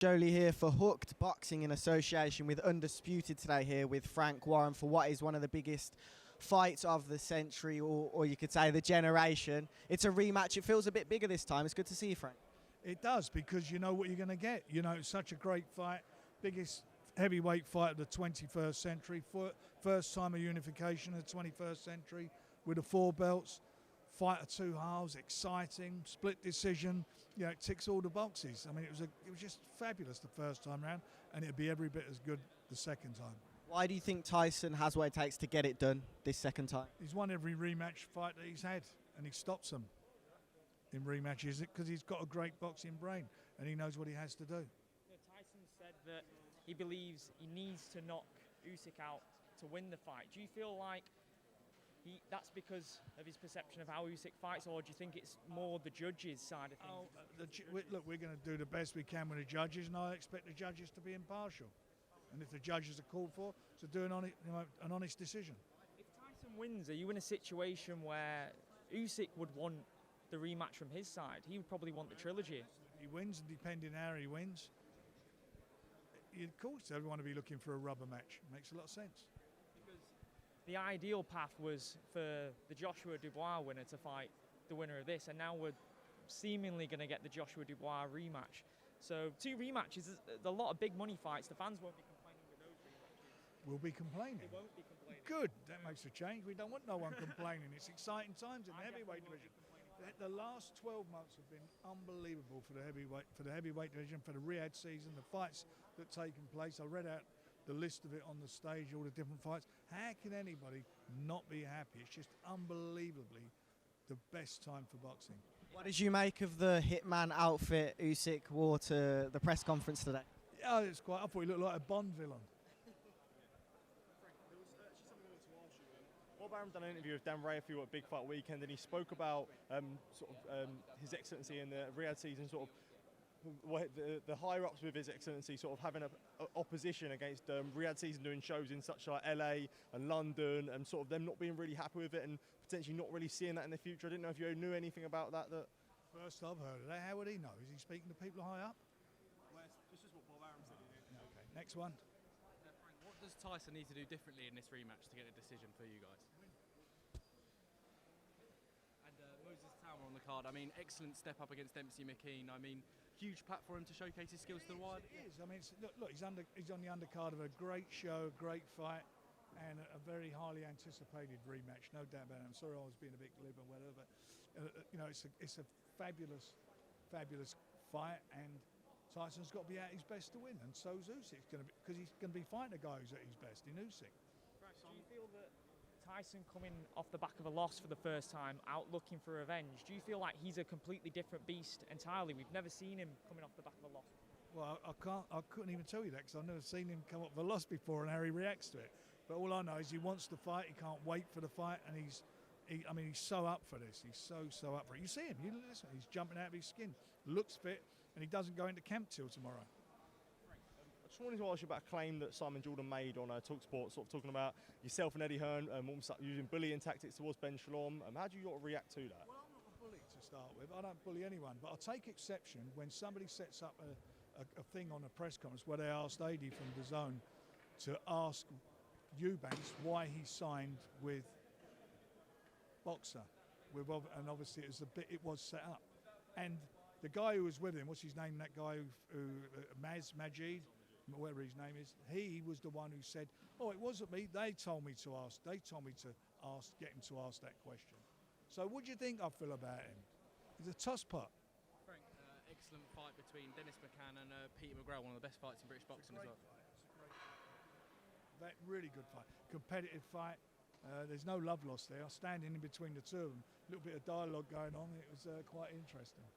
Jolie here for Hooked Boxing in association with Undisputed today here with Frank Warren for what is one of the biggest fights of the century, or you could say the generation. It's a rematch. It feels a bit bigger this time. It's good to see you, Frank. It does, because you know what you're going to get. You know, it's such a great fight. Biggest heavyweight fight of the 21st century. First time of unification of the 21st century with the four belts. Fight of two halves, exciting, split decision. You know, it ticks all the boxes. I mean, it was just fabulous the first time round, and it'd be every bit as good the second time. Why do you think Tyson has what it takes to get it done this second time? He's won every rematch fight that he's had, and he stops them in rematches because he's got a great boxing brain and he knows what he has to do. Tyson said that he believes he needs to knock Usyk out to win the fight. Do you feel like that's because of his perception of how Usyk fights, or do you think it's more the judges' side of things? Look, we're going to do the best we can with the judges, and I expect the judges to be impartial. And if the judges are called for, to do an honest decision. If Tyson wins, are you in a situation where Usyk would want the rematch from his side? He would probably want the trilogy. He wins, and depending how he wins, of course everyone will be looking for a rubber match. Makes a lot of sense. The ideal path was for the Joshua Dubois winner to fight the winner of this, and now we're seemingly going to get the Joshua Dubois rematch. So 2 rematches, a lot of big money fights. The fans won't be complaining with those rematches. We'll be complaining. They won't be complaining. Good, that makes a change. We don't want no one complaining. It's exciting times in the heavyweight division. The last 12 months have been unbelievable for the heavyweight division, for the Riyadh season, the fights that have taken place. I read out the list of it on the stage, all the different fights. How can anybody not be happy? It's just unbelievably the best time for boxing. What did you make of the Hitman outfit Usyk wore to the press conference today? Yeah, it's quite. I thought he looked like a Bond villain. Frank, there was actually something I wanted to ask you. Bob Arum done an interview with Dan Rafael at Big Fight Weekend, and he spoke about His Excellency in the Riyadh season, the higher ups with His Excellency sort of having a opposition against Riyadh season, doing shows in such like LA and London, and sort of them not being really happy with it and potentially not really seeing that in the future. I didn't know if you knew anything about that. First I've heard of that. How would he know? Is he speaking to people high up? Well, this is what Bob Arum said. Okay, next one. Frank, what does Tyson need to do differently in this rematch to get a decision for you guys? And Moses Towner on the card. I mean, excellent step up against Dempsey McKean. I mean, huge platform to showcase his skills to the wide. It is. I mean, look, he's on the undercard of a great show, a great fight, and a very highly anticipated rematch. No doubt about it. I'm sorry I was being a bit glib or whatever, but you know, it's a fabulous fight, and Tyson's got to be at his best to win, and so's Usyk, because he's going to be fighting a guy who's at his best in Usyk. Do you feel that Tyson coming off the back of a loss for the first time, out looking for revenge, do you feel like he's a completely different beast entirely? We've never seen him coming off the back of a loss. Well, I couldn't even tell you that, because I've never seen him come up with a loss before and how he reacts to it. But all I know is he wants to fight, he can't wait for the fight, and he's so up for this. He's so up for it. You see him, you listen, he's jumping out of his skin, looks fit, and he doesn't go into camp till tomorrow. I just wanted to ask you about a claim that Simon Jordan made on TalkSport, sort of talking about yourself and Eddie Hearn almost using bullying tactics towards Ben Shalom. How do you react to that? Well, I'm not a bully to start with. I don't bully anyone, but I'll take exception when somebody sets up a thing on a press conference where they asked Eddie from DAZN to ask Eubanks why he signed with Boxer, and obviously it was set up, and the guy who was with him, what's his name? That guy who Majid, whatever his name is, he was the one who said, "Oh, it wasn't me. They told me to ask. They told me to ask, get him to ask that question." So, what do you think I feel about him? He's a toss pot. Frank, excellent fight between Dennis McCann and Peter McGrail, one of the best fights in British boxing as well. It's a great fight. That really good fight, competitive fight. There's no love lost there. Standing in between the two of them, a little bit of dialogue going on. It was quite interesting.